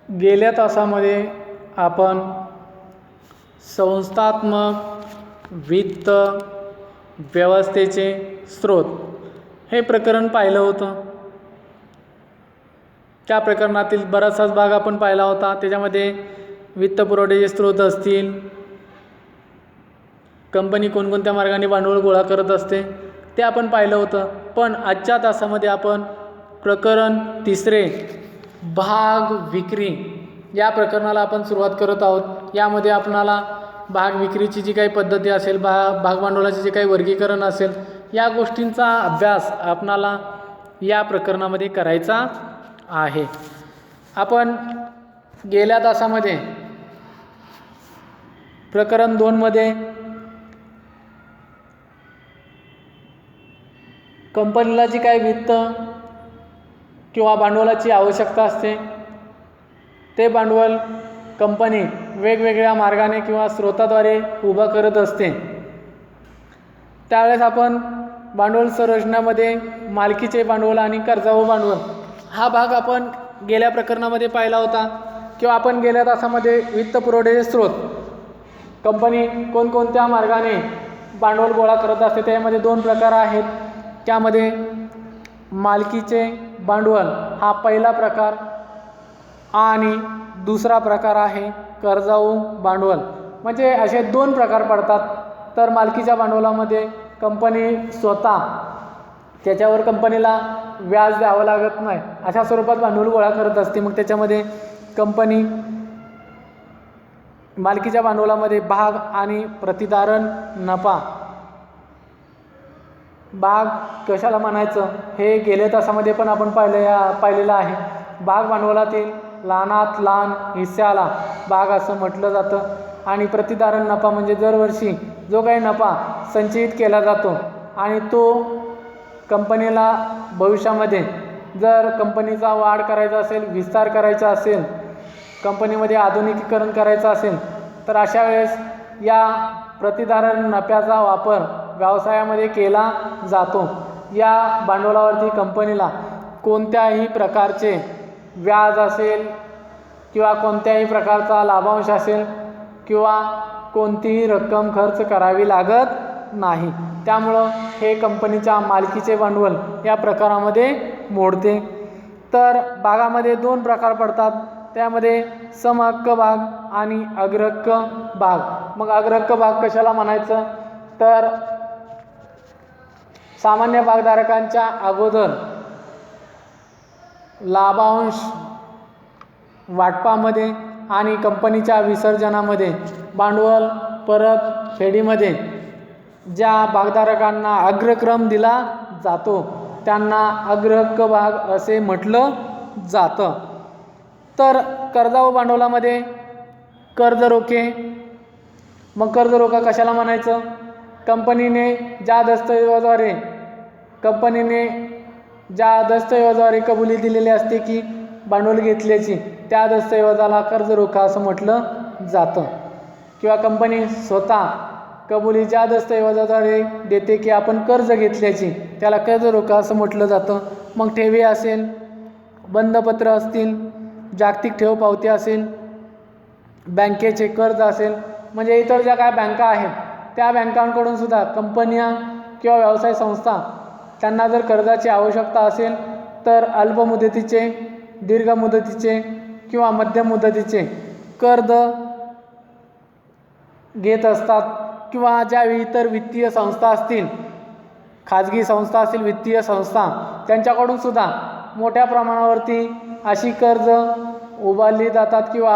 गेल्या तासामध्ये आपण संस्थात्मक वित्त व्यवस्थेचे स्रोत हे प्रकरण पाहिलं होतं. त्या प्रकरणातील बराचसाच भाग आपण पाहिला होता. त्याच्यामध्ये वित्तपुरवठ्याचे स्रोत असतील, कंपनी कोणकोणत्या मार्गाने भांडवल गोळा करत असते ते आपण पाहिलं होतं. पण आजच्या तासामध्ये आपण प्रकरण तिसरे भाग विक्री या प्रकरणाला आपण सुरुवात करत आहोत. यामध्ये आपणाला भाग विक्रीची जी काही पद्धती असेल, भाग भांडवलाचे जे काही वर्गीकरण असेल, या गोष्टींचा अभ्यास आपणाला या प्रकरणामध्ये करायचा आहे. आपण गेल्या तासामध्ये प्रकरण 2 मध्ये कंपनीला जी काही वित्त किंवा भांडवलाची आवश्यकता असते ते भांडवल कंपनी वेगवेगळ्या मार्गाने किंवा स्रोताद्वारे उभा करत असते. त्यावेळेस आपण भांडवल संरचनेमध्ये मालकीचे भांडवल आणि कर्जाऊ भांडवल हा भाग आपण गेल्या प्रकरणामध्ये पाहिला होता. किंवा आपण गेल्या तासामध्ये वित्तपुरवठ्याचे स्रोत, कंपनी कोणकोणत्या मार्गाने भांडवल गोळा करत असते त्यामध्ये 2 प्रकार आहेत. त्यामध्ये मालकीचे भांडवल हा पहिला प्रकार आणि दुसरा प्रकार आहे कर्जाऊ भांडवल. म्हणजे असे 2 प्रकार पडतात. तर मालकीच्या भांडवलामध्ये कंपनी स्वतः त्याच्यावर कंपनीला व्याज द्यावं लागत नाही अशा स्वरूपात भांडवल गोळा करत असते. मग त्याच्यामध्ये कंपनी मालकीच्या भांडवलामध्ये भाग आणि प्रतिधारण नफा, भाग कशाला म्हणायचं हे गेल्या तासामध्ये पण आपण पाहिलेलं आहे. भाग भांडवलातील लहानात लहान हिस्स्याला भाग असं म्हटलं जातं. आणि प्रतिधारण नफा म्हणजे दरवर्षी जो काही नफा संचयित केला जातो आणि तो कंपनीला भविष्यामध्ये जर कंपनीचा वाढ करायचा असेल, विस्तार करायचा असेल, कंपनीमध्ये आधुनिकीकरण करायचं असेल तर अशा वेळेस या प्रतिधारण नफ्याचा वापर व्यवसायामध्ये केला जातो. या भांडवलावरती कंपनीला कोणत्याही प्रकारचे व्याज असेल किंवा कोणत्याही प्रकारचा लाभांश असेल किंवा कोणतीही रक्कम खर्च करावी लागत नाही. त्यामुळं हे कंपनीच्या मालकीचे भांडवल या प्रकारामध्ये मोडते. तर भागामध्ये 2 प्रकार पडतात. त्यामध्ये समहक्क भाग आणि अग्रहक्क भाग. मग अग्रहक्क भाग कशाला म्हणायचं तर सामान्य भागधारकांच्या अगोदर लाभांश वाटपामध्ये आणि कंपनीच्या विसर्जनामध्ये भांडवल परतफेडीमध्ये ज्या भागधारकांना अग्रक्रम दिला जातो त्यांना अग्रहक्क भाग असे म्हटलं जातं. तर कर्जाऊ भांडवलामध्ये कर्ज रोखे. मग कर्ज रोखा कशाला म्हणायचं? कंपनीने ज्या दस्तऐवजाद्वारे कबुली दिलेली असते की भांडवल घेतल्याची, त्या दस्तऐवजाला कर्ज रोखा असं म्हटलं जातं. किंवा कंपनी स्वतः कबुली ज्या दस्तऐवजाद्वारे देते की आपण कर्ज घेतल्याची, त्याला कर्ज रोखा असं म्हटलं जातं. मग ठेवी असेल, बंधपत्र असतील, जागतिक ठेव पावती असेल, बँकेचे कर्ज असेल, म्हणजे इतर ज्या काय बँका आहेत त्या बँकांकडून सुद्धा कंपन्या किंवा व्यवसाय संस्था त्यांना जर कर्जाची आवश्यकता असेल तर अल्प मुदतीचे, दीर्घ मुदतीचे किंवा मध्यम मुदतीचे कर्ज घेत असतात. किंवा ज्या इतर वित्तीय संस्था असतील, खाजगी संस्था असतील, वित्तीय संस्था, त्यांच्याकडून सुद्धा मोठ्या प्रमाणावरती अशी कर्ज उभारली जातात किंवा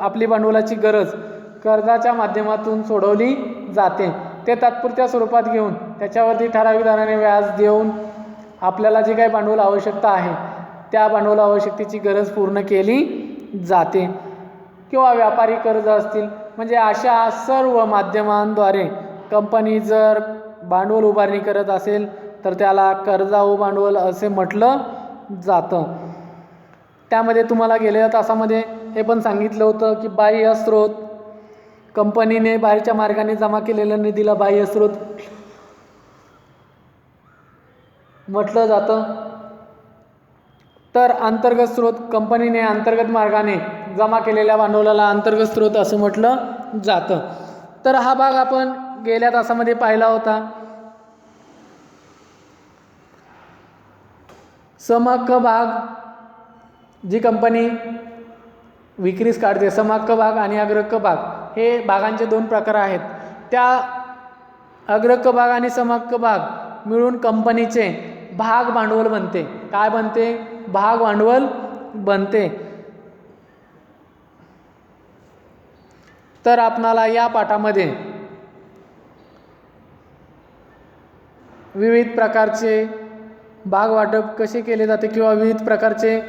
आपली भांडवलाची गरज कर्जाच्या माध्यमातून सोडवली जाते. ते तात्पुरत्या स्वरूपात घेऊन त्याच्यावरती ठराविक दराने व्याज देऊन आपल्याला जी काही भांडवल आवश्यकता आहे त्या भांडवल आवश्यकतेची गरज पूर्ण केली जाते. किंवा व्यापारी कर्ज असतील, म्हणजे अशा सर्व माध्यमांद्वारे कंपनी जर भांडवल उभारणी करत असेल तर त्याला कर्जाऊ भांडवल असे म्हटलं जातं. त्यामध्ये तुम्हाला गेल्या तासामध्ये हे पण सांगितलं होतं की बाह्य स्रोत, कंपनीने बाहेरच्या मार्गाने जमा केलेल्या निधीला बाह्य स्रोत म्हटलं जातं. तर अंतर्गत स्रोत कंपनीने अंतर्गत मार्गाने जमा केलेल्या भांडवलाला अंतर्गत स्रोत असं म्हटलं जातं. तर हा भाग आपण गेल्या तासामध्ये पाहिला होता. समहक्क भाग जी कंपनी विक्रीस काढते, समहक्क भाग आणि अग्रहक्क भाग हे भागांचे दोन प्रकार आहेत. त्या अग्रहक्क भाग आणि समहक्क भाग मिळून कंपनीचे भाग भांडवल बनते. काय बनते? भाग भांडवल बनते. तर आपणाला या पाठामध्ये विविध प्रकारचे भाग वाटप कसे केले जाते किंवा विविध प्रकारचे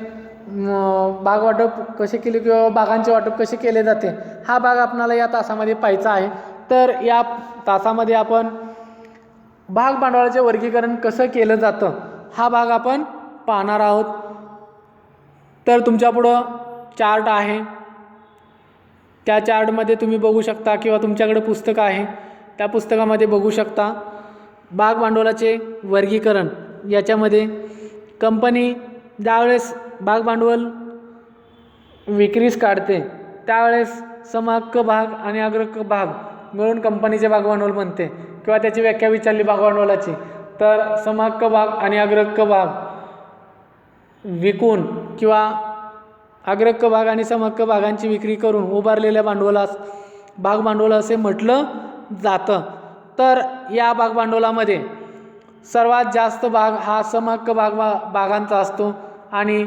भाग वाटप कसे केले किंवा भागांचे वाटप कसे केले जाते हा भाग आपणाला या तासामध्ये पाहायचा आहे. तर या तासामध्ये आपण भाग भांडवलाचे वर्गीकरण कसं केलं जातं हा भाग आपण पाहणार आहोत. तर तुमच्यापुढं चार्ट आहे. त्या चार्टमध्ये तुम्ही बघू शकता किंवा तुमच्याकडे पुस्तक आहे त्या पुस्तकामध्ये बघू शकता भाग भांडवलाचे वर्गीकरण. याच्यामध्ये कंपनी ज्यावेळेस भाग भांडवल विक्रीस काढते त्यावेळेस समहक्क भाग आणि अग्रहक्क भाग मिळून कंपनीचे भाग भांडवल बनते किंवा त्याची व्याख्या विचारली भाग भांडवलाची तर समहक्क भाग आणि अग्रहक्क भाग विकून किंवा अग्रहक्क भाग आणि समहक्क भागांची विक्री करून उभारलेल्या भांडवलास भाग भांडवल असे म्हटलं जातं. तर या भाग भांडवलामध्ये सर्वात जास्त भाग हा समहक्क भागांचा असतो आणि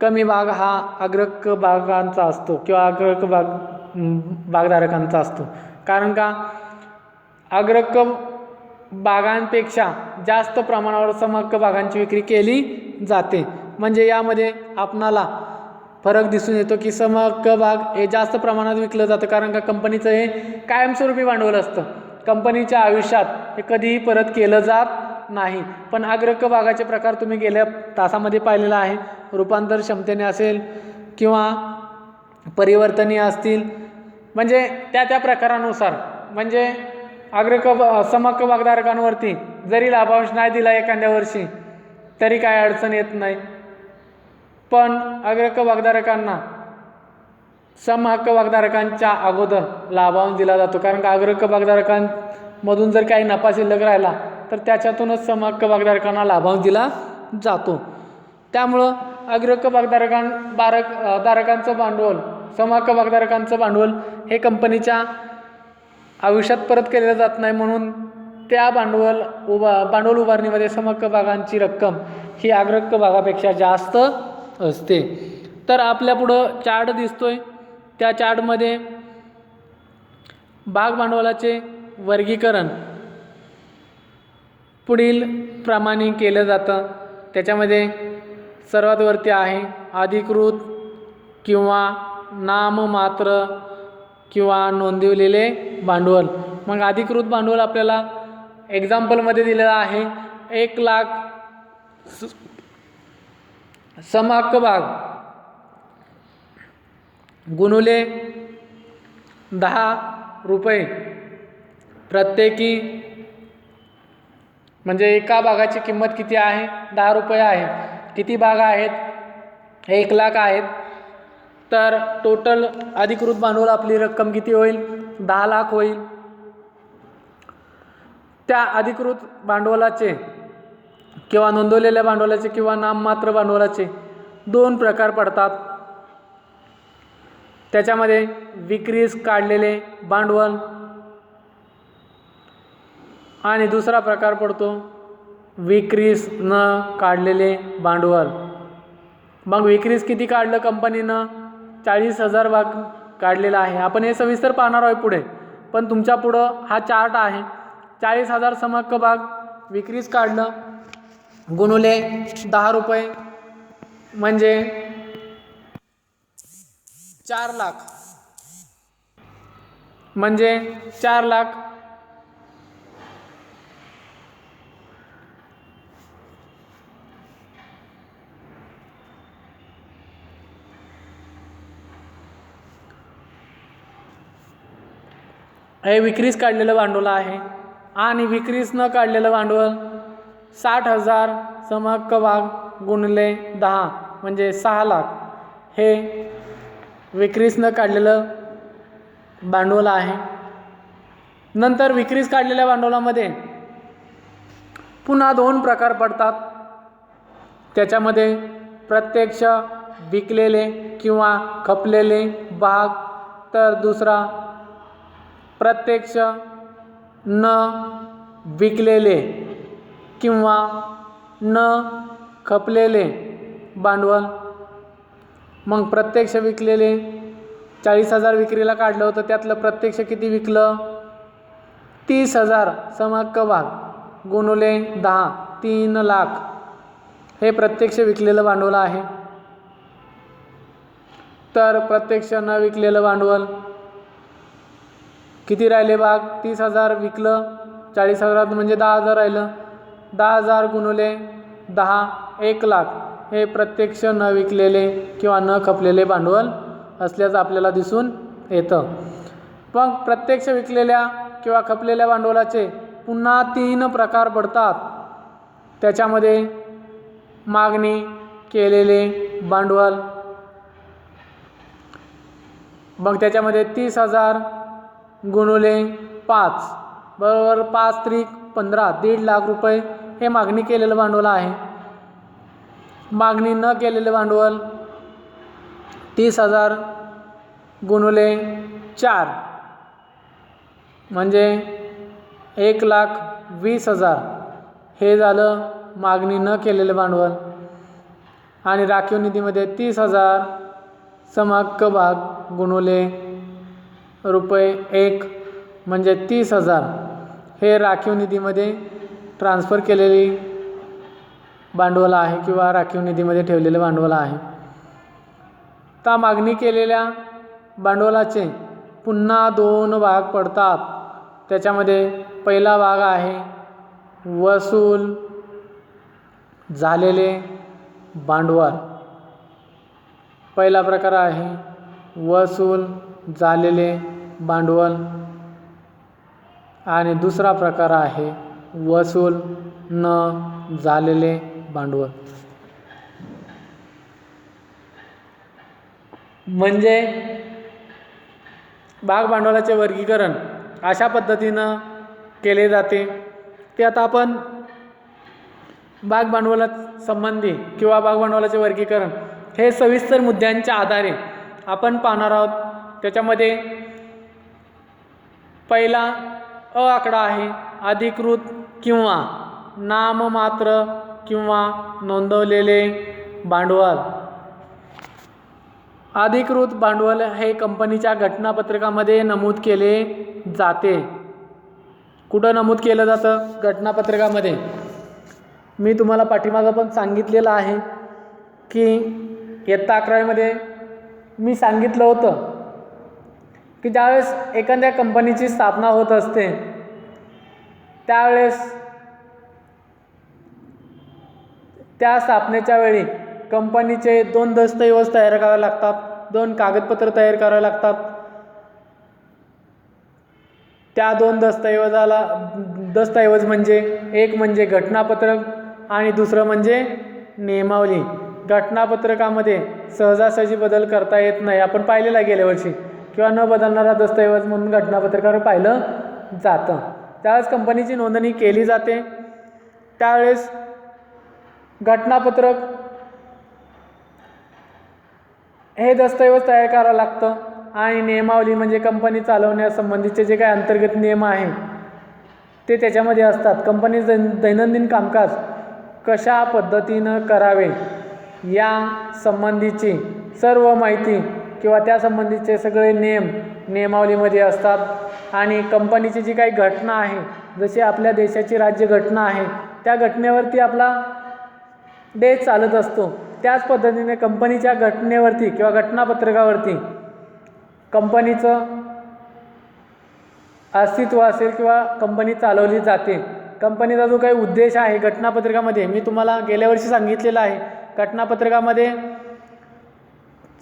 कमी भाग हा अग्रहक्क भागांचा असतो किंवा अग्रहक्क भागधारकांचा असतो. कारण का अग्रहक्क भागांपेक्षा जास्त प्रमाणावर समहक्क भागांची विक्री केली जाते. म्हणजे यामध्ये आपणाला फरक दिसून येतो की समहक्क भाग हे जास्त प्रमाणात विकलं जातं कारण का कंपनीचं हे कायमस्वरूपी भांडवल असतं. कंपनीच्या आयुष्यात हे कधीही परत केलं जात नाही. पण अग्रहक्क भागाचे प्रकार तुम्ही गेल्या तासामध्ये पाहिलेला आहे. रूपांतर क्षमतेने असेल किंवा परिवर्तनीय असतील म्हणजे त्या प्रकारानुसार म्हणजे समहक्क भागधारकांवरती जरी लाभांश नाही दिला एखाद्या वर्षी तरी काय अडचण येत नाही. पण अग्रहक्क भागधारकांना समहक्क भागधारकांच्या अगोदर लाभांश दिला जातो कारण का अग्रहक्क भागधारकांमधून जर काही नफा शिल्लक राहिला तर त्याच्यातूनच समहक्क भागधारकांना लाभांश दिला जातो. त्यामुळं अग्रहक्क भागधारकांचं भांडवल समहक्क भागधारकांचं भांडवल हे कंपनीच्या आयुष्यात परत केलेलं जात नाही. म्हणून त्या भांडवल उभारणीमध्ये समहक्क भागांची रक्कम ही अग्रहक्क भागापेक्षा जास्त असते. तर आपल्या पुढं चार्ट दिसतोय. त्या चार्टमध्ये भाग भांडवलाचे वर्गीकरण पुढील प्रमाणे केलं जातं. त्याच्यामध्ये सर्वात वरती आहे अधिकृत किंवा नाममात्र किंवा नोंदवलेले भांडवल. मग अधिकृत भांडवल आपल्याला एक्झाम्पलमध्ये दिलेलं आहे 1,00,000 समहक्क भाग गुणुले 10 रुपये प्रत्येकी म्हणजे एका भागाची किंमत किती आहे 10 रुपये आहे. किती भाग आहेत 1,00,000 आहेत. तर टोटल अधिकृत भांडवल आपली रक्कम किती होईल 10,00,000 होईल. त्या अधिकृत भांडवलाचे किंवा नोंदवलेल्या भांडवलाचे किंवा नाममात्र भांडवलाचे दोन प्रकार पडतात. त्याच्यामध्ये विक्रीस काढलेले भांडवल आणि दुसरा प्रकार पडतो विक्रीस न काढलेले भांडवल. मग विक्रीस किती काढलं कंपनीनं 40,000 भाग काढलेला आहे. आपण हे सविस्तर पाहणार आहोत पुढे. पण तुमच्या पुढं हा चार्ट आहे. 40,000 समहक्क भाग विक्रीस काढलं गुणुले 10 रुपये म्हणजे 4,00,000 म्हणजे 4,00,000 हे विक्रीस काढलेलं भांडवल आहे. आणि विक्रीस न काढलेलं भांडवल 60,000 समहक्क भाग गुणिले 10 म्हणजे 6 लाख हे विक्रीसनं काढलेलं भांडवल आहे. नंतर विक्रीस काढलेल्या भांडवलामध्ये पुन्हा 2 प्रकार पडतात. त्याच्यामध्ये प्रत्यक्ष विकलेले किंवा खपलेले भाग, तर दुसरा प्रत्यक्ष न विकलेले किंवा न खपलेले भांडवल. मग प्रत्यक्ष विकलेले 40,000 विक्रीला काढलं होतं, त्यातलं प्रत्यक्ष किती विकलं? 30,000 समहक्क भाग गुणिले 10 3 लाख हे प्रत्यक्ष विकलेलं भांडवल आहे. तर प्रत्यक्ष न विकलेलं भांडवल किती राहिले भाग? 30,000 विकलं, 40,000 म्हणजे 10,000 राहिलं. 10,000 गुणिले 10 1 लाख हे प्रत्यक्ष न विकलेले किंवा न खपलेले भांडवल असल्याचं आपल्याला दिसून येतं. मग प्रत्यक्ष विकलेल्या किंवा खपलेल्या भांडवलाचे पुन्हा 3 प्रकार पडतात. त्याच्यामध्ये मागणी केलेले भांडवल, मग त्याच्यामध्ये 30,000 गुणिले 5 बरोबर 5 त्रिक 15 1.5 लाख रुपये हे मागणी केलेलं भांडवल आहे. मागणी न केलेलं भांडवल 30,000 गुणिले 4 म्हणजे 1,20,000 हे झालं मागणी न केलेलं भांडवल. आणि राखीव निधीमध्ये 30,000 समहक्क भाग गुणिले रुपये 1 म्हणजे 30,000 हे राखीव निधीमध्ये ट्रान्सफर केलेली भांडवल आहे किंवा राखीव निधीमध्ये ठेवलेलं भांडवल आहे. तर मागणी केलेल्या भांडवलाचे पुन्हा 2 भाग पडतात. त्याच्यामध्ये पहिला भाग आहे वसूल झालेले भांडवल. पहिला प्रकार आहे वसूल झालेले भांडवल आणि दुसरा प्रकार आहे वसूल न झालेले भांडवल. म्हणजे भाग भांडवलाचे वर्गीकरण अशा पद्धतीनं केले जाते. ते आता आपण भाग भांडवला संबंधी किंवा भाग भांडवलाचे वर्गीकरण हे सविस्तर मुद्द्यांच्या आधारे आपण पाहणार आहोत. त्याच्यामध्ये पहिला आकडा आहे अधिकृत किंवा नाममात्र किंवा नोंदवलेले भांडवल. अधिकृत भांडवल हे कंपनीच्या घटनापत्रकामध्ये नमूद केले जाते. कुठं नमूद केलं जातं? घटनापत्रकामध्ये. मी तुम्हाला पाठीमागं पण सांगितलेलं आहे की इयत्ता 11वीमध्ये मी सांगितलं होतं की ज्यावेळेस एखाद्या कंपनीची स्थापना होत असते त्यावेळेस त्या स्थापनेच्या वेळी कंपनीचे 2 दस्तऐवज तयार करावे लागतात, 2 कागदपत्र तयार करावे लागतात. त्या 2 दस्तऐवज म्हणजे एक म्हणजे घटनापत्रक आणि दुसरं म्हणजे नियमावली. घटनापत्रकामध्ये सहजासहजी बदल करता येत नाही, आपण पाहिलेला गेल्या वर्षी, किंवा न बदलणारा दस्तऐवज म्हणून घटनापत्रकावर पाहिलं जातं. त्यावेळेस कंपनीची नोंदणी केली जाते. त्यावेळेस घटनापत्रक हे दस्तऐवज तयार करावं लागतं आणि नियमावली म्हणजे कंपनी चालवण्यासंबंधीचे जे काही अंतर्गत नियम आहे ते त्याच्यामध्ये असतात. कंपनीचं दैनंदिन कामकाज कशा पद्धतीनं करावे या संबंधीची सर्व माहिती किंवा त्यासंबंधीचे सगळे नियमावलीमध्ये असतात. आणि कंपनीची जी काही घटना आहे, जशी आपल्या देशाची राज्यघटना आहे, त्या घटनेवरती आपला देश चालत असतो. त्याच पद्धतीने कंपनीच्या घटनेवरती किंवा घटनापत्रकावरती कंपनीचं अस्तित्व असेल किंवा कंपनी चालवली जाते. कंपनीचा जो काही उद्देश आहे घटनापत्रकामध्ये मी तुम्हाला गेल्या वर्षी सांगितलेलं आहे. घटनापत्रकामध्ये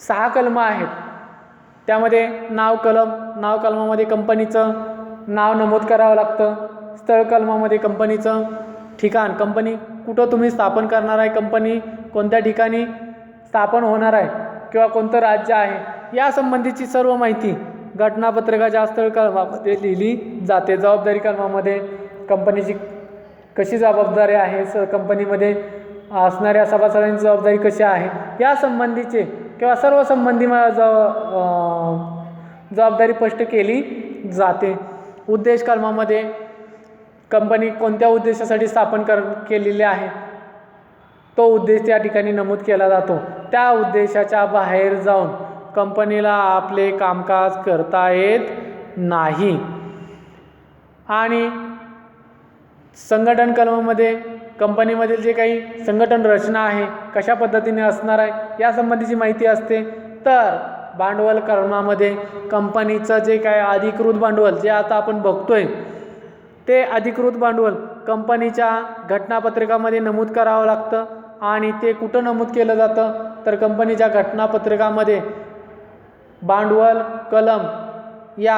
6 कलमं आहेत. त्यामध्ये नाव कलमामध्ये कंपनीचं नाव नमूद करावं लागतं. स्थळ कलमामध्ये कंपनीचं ठिकाण, कंपनी कुठं तुम्ही स्थापन करणार आहे, कंपनी कोणत्या ठिकाणी स्थापन होणार आहे किंवा कोणतं राज्य आहे या संबंधीची सर्व माहिती घटनापत्रकाच्या स्थळ कलमामध्ये लिहिली जाते. जबाबदारी कलमामध्ये कंपनीची कशी जबाबदारी आहे, कंपनीमध्ये असणाऱ्या सभासदांची जबाबदारी कशी आहे या संबंधीचे किंवा सर्व संबंधी जबाबदारी स्पष्ट केली जाते. उद्देश कलमामध्ये कंपनी कोणत्या उद्देशासाठी स्थापन केलेली आहे तो उद्देश त्या ठिकाणी नमूद केला जातो. त्या उद्देशाच्या बाहेर जाऊन कंपनीला आपले कामकाज करता येत नाही. आणि संघटन कलमामध्ये कंपनीमधील जे काही संघटन रचना आहे कशा पद्धतीने असणार आहे या संबंधीची माहिती असते. तर भांडवल कलमामध्ये कंपनीचं जे काय अधिकृत भांडवल जे आता आपण बघतोय ते अधिकृत भांडवल कंपनीच्या घटनापत्रकामध्ये नमूद करावं लागतं. आणि ते कुठं नमूद केलं जातं तर कंपनीच्या घटनापत्रकामध्ये भांडवल कलम या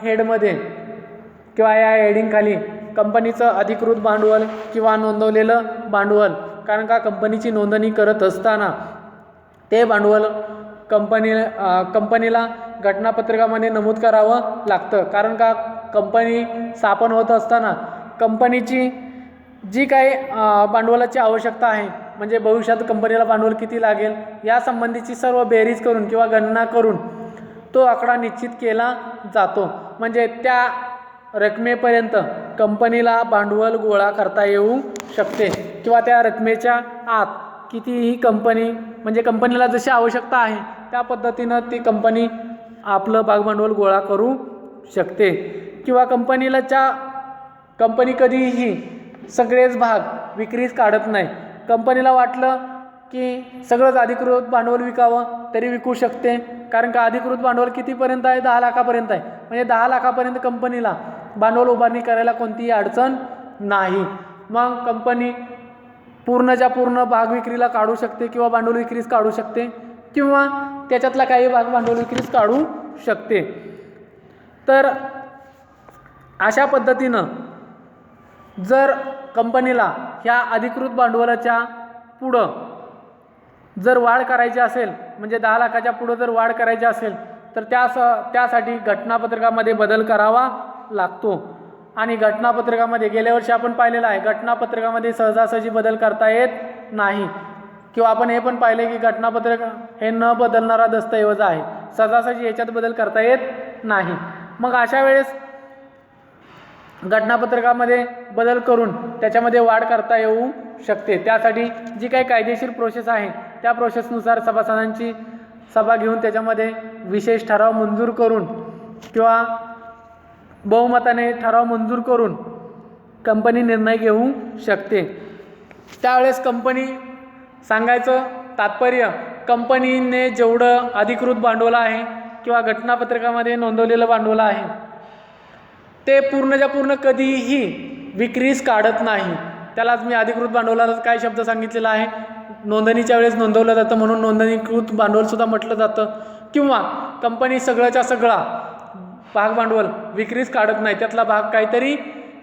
हेडमध्ये किंवा या हेडिंगखाली कंपनीचं अधिकृत भांडवल किंवा नोंदवलेलं भांडवल, कारण का कंपनीची नोंदणी करत असताना ते भांडवल कंपनीला घटनापत्रकामध्ये नमूद करावं लागतं. कारण का कंपनी स्थापन होत असताना कंपनीची जी काही भांडवलाची आवश्यकता आहे म्हणजे भविष्यात कंपनीला भांडवल किती लागेल या संबंधीची सर्व बेरीज करून किंवा गणना करून तो आकडा निश्चित केला जातो. म्हणजे त्या रकमेपर्यंत कंपनीला भांडवल गोळा करता येऊ शकते किंवा त्या रकमेच्या आत कितीही कंपनी म्हणजे कंपनीला जशी आवश्यकता आहे त्या पद्धतीनं ती कंपनी आपलं भागभांडवल गोळा करू शकते. किंवा कंपनी कधीही सगळेच भाग विक्रीस काढत नाही. कंपनीला वाटलं की सगळंच अधिकृत भांडवल विकावं तरी विकू शकते. कारण का अधिकृत भांडवल कितीपर्यंत आहे 10 लाखापर्यंत आहे. म्हणजे 10 लाखापर्यंत कंपनीला भांडवल उभारणी करायला कोणतीही अडचण नाही. मग कंपनी पूर्णच्या पूर्ण भाग विक्रीला काढू शकते किंवा भांडवल विक्रीस काढू शकते किंवा त्याच्यातला काही भाग भांडवल विक्रीस काढू शकते. तर अशा पद्धतीनं जर कंपनीला ह्या अधिकृत भांडवलाच्या पुढं जर वाढ करायची असेल म्हणजे 10 लाखाच्या पुढं जर वाढ करायची असेल तर त्यासाठी घटनापत्रकामध्ये बदल करावा लागतो. आणि घटनापत्रकामध्ये गेल्या वर्षी आपण पाहिलेलं आहे घटनापत्रकामध्ये सहजासहजी बदल करता येत नाही. किंवा आपण हे पण पाहिले की घटनापत्रक हे न बदलणारा दस्तऐवज आहे, सहजासहजी याच्यात बदल करता येत नाही. मग अशा वेळेस घटनापत्रकामध्ये बदल करून त्याच्यामध्ये वाढ करता येऊ शकते. त्यासाठी जी काही कायदेशीर प्रोसेस आहे त्या प्रोसेसनुसार सभासदांची सभा घेऊन त्याच्यामध्ये विशेष ठराव मंजूर करून किंवा बहुमताने ठराव मंजूर करून कंपनी निर्णय घेऊ शकते. त्यावेळेस कंपनी सांगायचं तात्पर्य कंपनीने जेवढं अधिकृत भांडवल आहे किंवा घटनापत्रकामध्ये नोंदवलेलं भांडवल आहे ते पूर्णच्या पूर्ण कधीही विक्रीस काढत नाही. त्यालाच मी अधिकृत भांडवलाचा काय शब्द सांगितलेला आहे, नोंदणीच्या वेळेस नोंदवलं जातं म्हणून नोंदणीकृत भांडवलसुद्धा म्हटलं जातं. किंवा कंपनी सगळ्याच्या सगळा भाग भांडवल विक्रीस काढत नाही, त्यातला भाग काहीतरी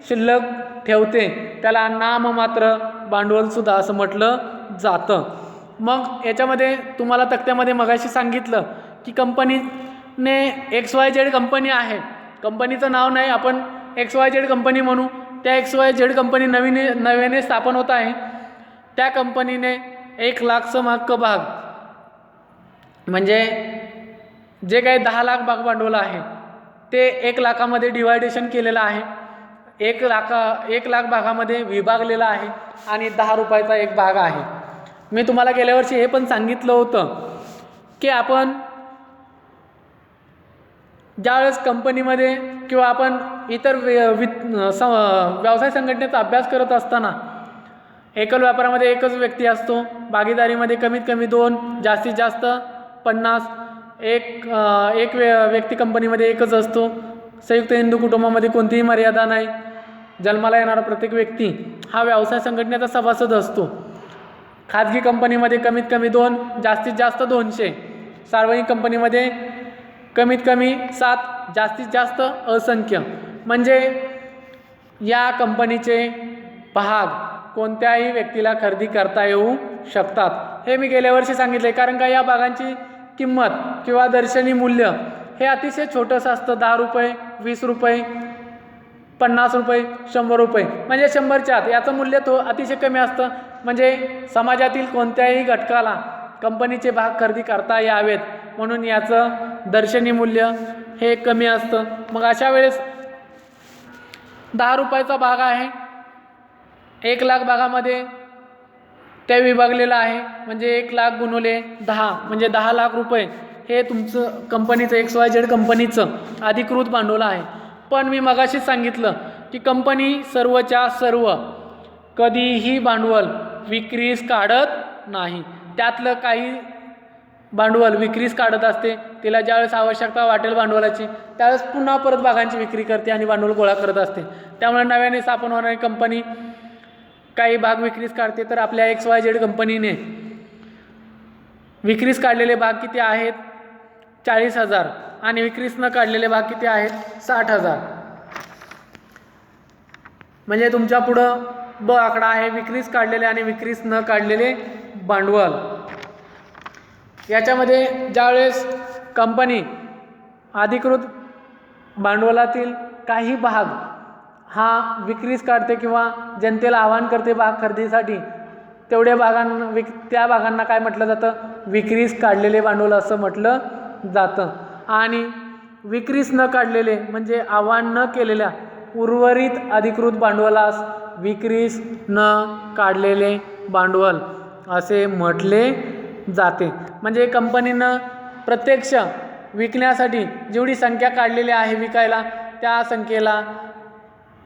शिल्लक ठेवते, त्याला नाममात्र भांडवलसुद्धा असं म्हटलं जातं. मग याच्यामध्ये तुम्हाला तक्त्यामध्ये मगाशी सांगितलं की कंपनीने XYZ कंपनी आहे, कंपनीचं नाव नाही आपण XYZ कंपनी म्हणू. त्या XYZ कंपनी नव्याने स्थापन होत आहे. त्या कंपनीने 1 लाख समहक्क भाग म्हणजे जे काही 10 लाख भाग भांडवल आहे ते 1 लाखामध्ये डिवायडेशन केलेलं आहे. 1 लाख भागामध्ये विभागलेला आहे आणि 10 रुपयाचा एक भाग आहे. मी तुम्हाला गेल्या वर्षी हे पण सांगितलं होतं की आपण ज्यावेळेस कंपनीमध्ये किंवा आपण इतर व्यवसाय संघटनेचा अभ्यास करत असताना एकल व्यापारामध्ये एकच व्यक्ती असतो, भागीदारीमध्ये कमीत कमी 2 जास्तीत जास्त 50, एक व्यक्ती कंपनीमध्ये एकच असतो, संयुक्त हिंदू कुटुंबामध्ये कोणतीही मर्यादा नाही, जन्माला येणारा प्रत्येक व्यक्ती हा व्यवसाय संघटनेचा सभासद असतो. खाजगी कंपनीमध्ये कमीत कमी 2 जास्तीत जास्त 200, सार्वजनिक कंपनीमध्ये कमीत कमी 7 जास्तीत जास्त असंख्य. म्हणजे या कंपनीचे भाग कोणत्याही व्यक्तीला खरेदी करता येऊ शकतात। हे मी गेल्या वर्षी सांगितले, कारण का या बागांची किंमत किंवा दर्शनी मूल्य हे अतिशय छोटंसं असतं। 10 रुपये, 20 रुपये, 50 रुपये, 100 रुपये, म्हणजे 100च्या आत याचं मूल्य तो अतिशय कमी असतं। म्हणजे समाजातील कोणत्याही घटकाला कंपनीचे भाग खरेदी करता यावेत म्हणून याचं दर्शनी मूल्य हे कमी असतं। मग अशा वेळेस 10 रुपयाचा भाग आहे, 1 लाख भागामध्ये ते विभागलेलं आहे, म्हणजे 1 लाख गुणुले 10 म्हणजे 10 लाख रुपये हे तुमचं कंपनीचं XYZ कंपनीचं अधिकृत भांडवल आहे। पण मी मगाशीच सांगितलं की कंपनी सर्वच्या सर्व कधीही भांडवल विक्रीस काढत नाही। त्यातलं काही भांडवल विक्रीस काढत असते, तिला ज्यावेळेस आवश्यकता वाटेल भांडवलाची त्यावेळेस पुन्हा परत भागांची विक्री करते आणि भांडवल गोळा करत असते। त्यामुळे नव्याने स्थापन होणारी कंपनी काही भाग विक्रीस काढते। तर आपल्या XYZ कंपनीने विक्रीस काढलेले भाग किती आहेत? 40,000 आणि विक्रीस न काढलेले भाग किती आहेत? 60,000। म्हणजे तुमच्या पुढं ब आकडा आहे, विक्रीस काढलेले आणि विक्रीस न काढलेले भांडवल। याच्यामध्ये ज्यावेळेस कंपनी अधिकृत भांडवलातील काही भाग हा विक्रीस काढते किंवा जनतेला आवाहन करते भाग खरेदीसाठी, तेवढ्या त्या भागांना काय म्हटलं जातं? विक्रीस काढलेले भांडवल असं म्हटलं जातं। आणि विक्रीस न काढलेले म्हणजे आवाहन न केलेल्या उर्वरित अधिकृत भांडवलास विक्रीस न काढलेले भांडवल असे म्हटले जाते। म्हणजे कंपनीनं प्रत्यक्ष विकण्यासाठी जेवढी संख्या काढलेली आहे विकायला, त्या संख्येला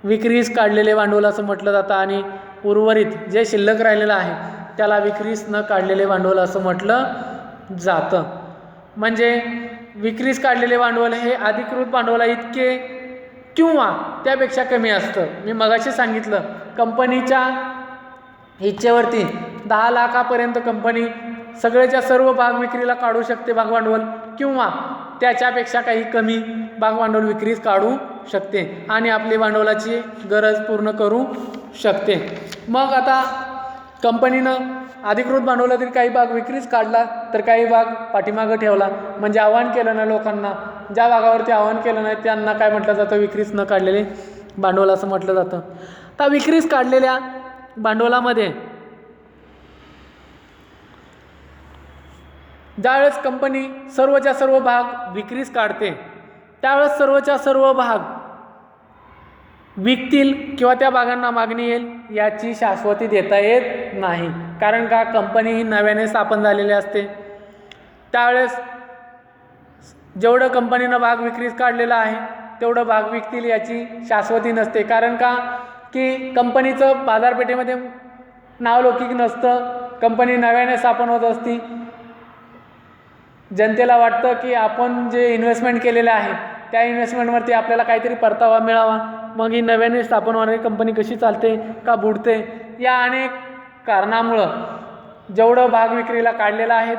विक्रीस काढलेले भांडवल असं म्हटलं जातं आणि उर्वरित जे शिल्लक राहिलेलं आहे त्याला विक्रीस न काढलेले भांडवल असं म्हटलं जातं। म्हणजे विक्रीस काढलेले भांडवल हे अधिकृत भांडवला इतके किंवा त्यापेक्षा कमी असतं। मी मगाशी सांगितलं कंपनीच्या इच्छेवरती 10 लाखापर्यंत कंपनी सगळेच्या सर्व भाग विक्रीला काढू शकते भाग भांडवल, किंवा त्याच्यापेक्षा काही कमी भाग भांडवल विक्रीस काढू शकते आणि आपली भांडवलाची गरज पूर्ण करू शकते। मग आता कंपनीनं अधिकृत भांडवलातील काही भाग विक्रीस काढला तर काही भाग पाठीमागं ठेवला, म्हणजे आवाहन केलं ना लोकांना, ज्या भागावरती आवाहन केलं नाही त्यांना काय म्हटलं जातं? विक्रीस न काढलेले भांडवल असं म्हटलं जातं। तर विक्रीस काढलेल्या भांडवलामध्ये ज्यावेळेस कंपनी सर्वच्या सर्व भाग विक्रीस काढते त्यावेळेस सर्वच्या सर्व भाग विकतील किंवा त्या भागांना मागणी येईल याची शाश्वती देता येत नाही, कारण का कंपनी ही नव्याने स्थापन झालेली असते। त्यावेळेस जेवढं कंपनीनं भाग विक्रीस काढलेला आहे तेवढं भाग विकतील याची शाश्वती नसते, कारण का की कंपनीचं बाजारपेठेमध्ये नावलौकिक नसतं। कंपनी नव्याने स्थापन होत असती, जनतेला वाटतं की आपण जे इन्व्हेस्टमेंट केलेलं आहे त्या इन्व्हेस्टमेंटवरती आपल्याला काहीतरी परतावा मिळावा, मग ही नव्याने स्थापन होणारी कंपनी कशी चालते का बुडते, या अनेक कारणामुळं जेवढं भाग विक्रीला काढलेलं आहे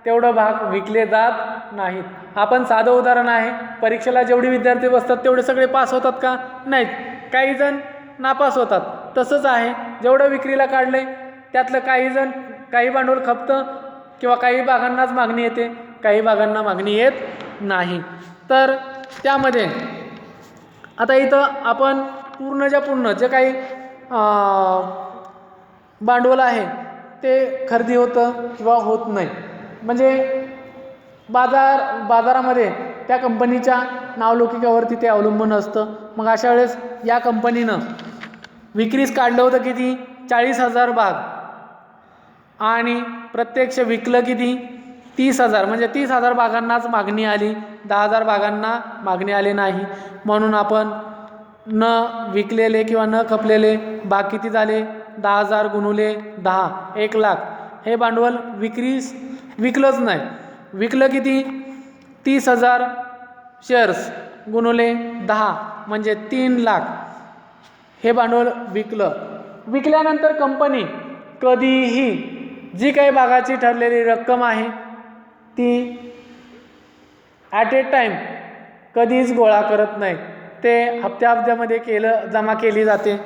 तेवढं भाग विकले जात नाहीत। आपण साधं उदाहरण आहे, परीक्षेला जेवढे विद्यार्थी बसतात तेवढे सगळे पास होतात का? नाहीत, काही जण नापास होतात। तसंच आहे, जेवढं विक्रीला काढले त्यातलं काही भांडवल खपतं किंवा काही भागांनाच मागणी येते, काही भागांना मागणी येत नाही। तर त्यामध्ये आता इथं आपण पूर्ण जे काही भांडवल आहे ते खरेदी होतं किंवा होत नाही, म्हणजे बाजारामध्ये त्या कंपनीच्या नावलौकिकावरती ते अवलंबून असतं। मग अशा वेळेस या कंपनीनं विक्रीस काढलं होतं किती? 40,000 भाग आणि प्रत्यक्ष विकलं किती? 30,000, म्हणजे 30,000 भागांनाच मागणी आली, 10,000 भागांना मागणी आली नाही। म्हणून आपण न विकलेले किंवा न खपलेले भाग किती झाले? 10,000 गुणुले 10 1 लाख, हे भांडवल विकलंच नाही। विकलं किती? 30,000 शेअर्स गुणुले 10 म्हणजे 3 लाख, हे भांडवल विकलं। विकल्यानंतर कंपनी कधीही जी काही भागाची ठरलेली रक्कम आहे ती ॲट ए टाईम कधीच गोळा करत नाही, ते हप्त्यामध्ये जमा केली जाते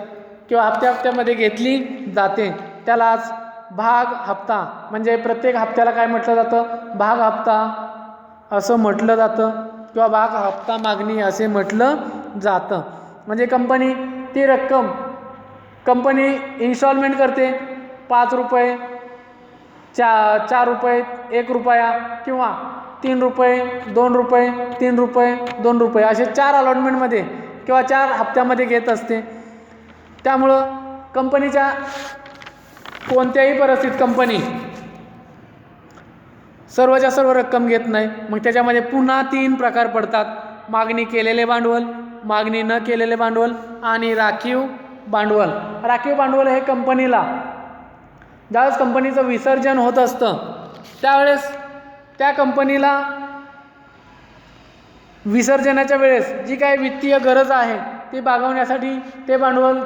किंवा हप्त्यामध्ये घेतली जाते त्यालाच भाग हप्ता म्हणजे प्रत्येक हप्त्याला काय म्हटलं जातं, भाग हप्ता असं म्हटलं जातं किंवा भाग हप्ता मागणी असे म्हटलं जातं. म्हणजे कंपनी ती रक्कम कंपनी इन्स्टॉलमेंट करते 5 रुपये, 4 रुपये, 1 रुपया किंवा 3 रुपये, 2 रुपये, 3 रुपये, 2 रुपये असे 4 अलॉटमेंटमध्ये किंवा 4 हप्त्यामध्ये घेत असते. त्यामुळं कंपनीच्या कोणत्याही परिस्थितीत कंपनी सर्वच्या सर्व रक्कम घेत नाही. मग त्याच्यामध्ये पुन्हा 3 प्रकार पडतात, मागणी केलेले भांडवल, मागणी न केलेले भांडवल आणि राखीव भांडवल. राखीव भांडवल हे कंपनीला ज्यावेळेस कंपनीचं विसर्जन होत असतं त्यावेळेस त्या कंपनीला विसर्जनाच्या वेळेस जी काही वित्तीय गरज आहे ती भागवण्यासाठी ते भांडवल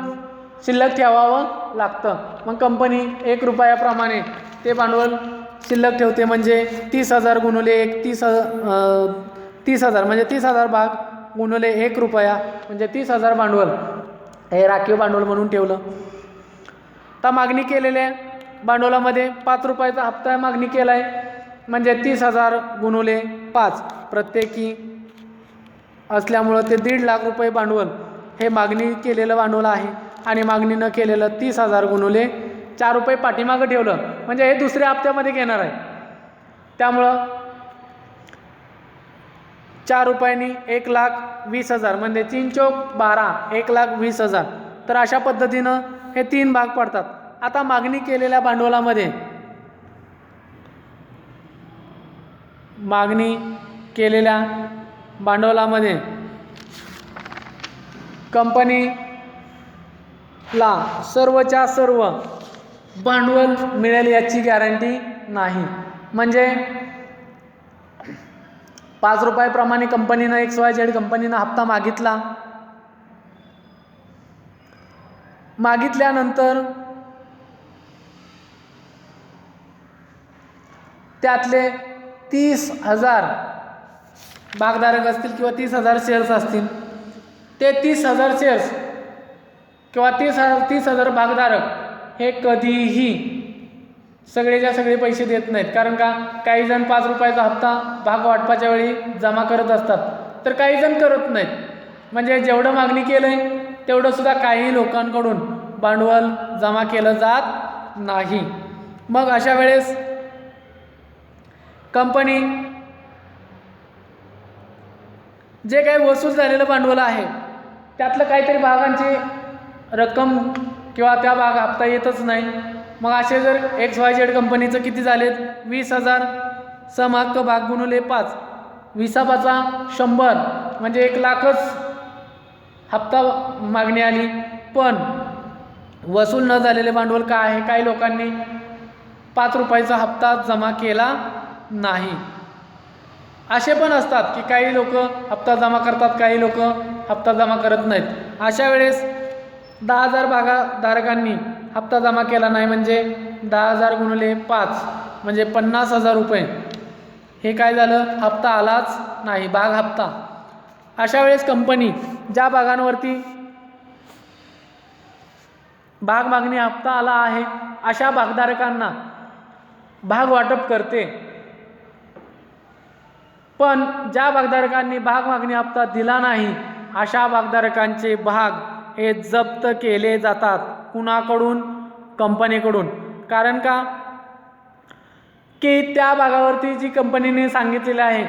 शिल्लक ठेवावं लागतं. मग कंपनी 1 रुपयाप्रमाणे ते भांडवल शिल्लक ठेवते. म्हणजे 30,000 गुणुले 1 30,000 म्हणजे 30,000 भाग गुणुले 1 रुपया म्हणजे 30,000 भांडवल हे राखीव भांडवल म्हणून ठेवलं. तर मागणी केलेल्या भांडवलामध्ये 5 रुपयाचा हप्ता मागणी केला आहे म्हणजे 30,000 गुणुले 5 प्रत्येकी असल्यामुळं ते 1.5 लाख रुपये भांडवल हे मागणी केलेलं भांडवल आहे. आणि मागणी न केलेलं 30,000 गुणुले 4 रुपये पाठीमागं ठेवलं म्हणजे हे दुसऱ्या हप्त्यामध्ये घेणार आहे. त्यामुळं 4 रुपयांनी 1,20,000 म्हणजे 3 चौक 12 1,20,000. तर अशा पद्धतीनं हे 3 भाग पडतात. आता मागणी केलेल्या भांडवलामध्ये कंपनीला सर्वच्या सर्व भांडवल मिळेल याची गॅरंटी नाही. म्हणजे 5 रुपयाप्रमाणे कंपनीनं XYZ कंपनीनं हप्ता मागितल्यानंतर त्यातले 30,000 भागधारक असतील किंवा 30,000 शेअर्स असतील, ते 30,000 शेअर्स किंवा 30,000 भागधारक हे कधीही सगळेच्या सगळे पैसे देत नाहीत. कारण का, काही जण 5 रुपयाचा हप्ता भाग वाटपाच्या वेळी जमा करत असतात तर काही जण करत नाहीत. म्हणजे जेवढं मागणी केलं आहे तेवढं सुद्धा काही लोकांकडून भांडवल जमा केलं जात नाही. मग अशा वेळेस कंपनी जे काही वसूल झालेलं भांडवल आहे त्यातलं काहीतरी भागांची रक्कम किंवा त्या भाग हप्ता येतच नाही. मग असे जर XYZ कंपनीचं किती झालेत 20,000 समहक्क भाग गुणुले 5 20/5 100 म्हणजे 1 लाखच हप्ता मागणी आली. पण वसूल न झालेले भांडवल काय आहे, काही लोकांनी 5 रुपयाचा हप्ता जमा केला नाही. असे पण असतात की काही लोक हप्ता जमा करतात, काही लोक हप्ता जमा करत नाहीत. अशा वेळेस 10,000 भागधारकांनी हप्ता जमा केला नाही म्हणजे 10,000 गुणिले 5 म्हणजे 50,000 रुपये हे काय झालं, हप्ता आलाच नाही, भाग हप्ता. अशा वेळेस कंपनी ज्या भागांवरती भाग मागणी हप्ता आला आहे अशा भागधारकांना भाग वाटप करते. पण ज्या भागधारकांनी भाग मागणी हप्ता दिला नाही अशा भागधारकांचे भाग हे जप्त केले जातात. कुणाकडून? कंपनीकडून. कारण का की त्या भागावरती जी कंपनीने सांगितलेलं आहे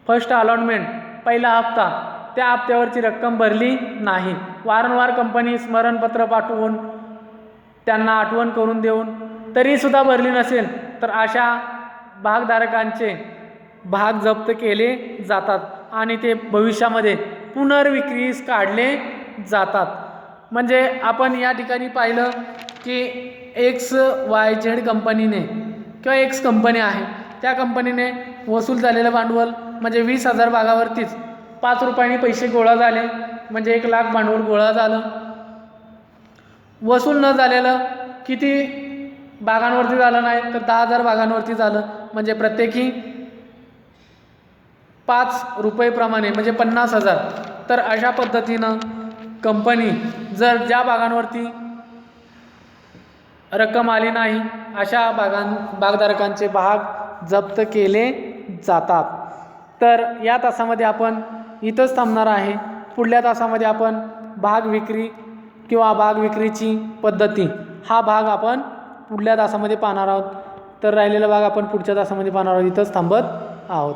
फर्स्ट अलॉटमेंट पहिला हप्ता, त्या हप्त्यावरची रक्कम भरली नाही. वारंवार कंपनी स्मरणपत्र पाठवून त्यांना आठवण करून देऊन तरीसुद्धा भरली नसेल तर अशा भागधारकांचे भाग जप्त केले जातात आणि ते भविष्यामध्ये पुनर्विक्रीस काढले जातात. म्हणजे आपण या ठिकाणी पाहिलं की XYZ कंपनीने किंवा X कंपनी आहे त्या कंपनीने वसूल झालेलं भांडवल म्हणजे 20,000 भागावरतीच 5 रुपयांनी पैसे गोळा झाले म्हणजे 1 लाख भांडवल गोळा झालं. वसूल न झालेलं किती भागांवरती झालं नाही तर 10,000 भागांवरती झालं म्हणजे प्रत्येकी 5 रुपयेप्रमाणे म्हणजे 50,000. तर अशा पद्धतीनं कंपनी जर ज्या भागांवरती रक्कम आली नाही अशा भागधारकांचे भाग जप्त केले जातात. तर या तासामध्ये आपण इथंच थांबणार आहे. पुढल्या तासामध्ये आपण भाग विक्री किंवा भाग विक्रीची पद्धती हा भाग आपण पुढल्या तासामध्ये पाहणार आहोत. तर राहिलेला भाग आपण पुढच्या तासामध्ये पाहणार आहोत. इथंच थांबत आहोत.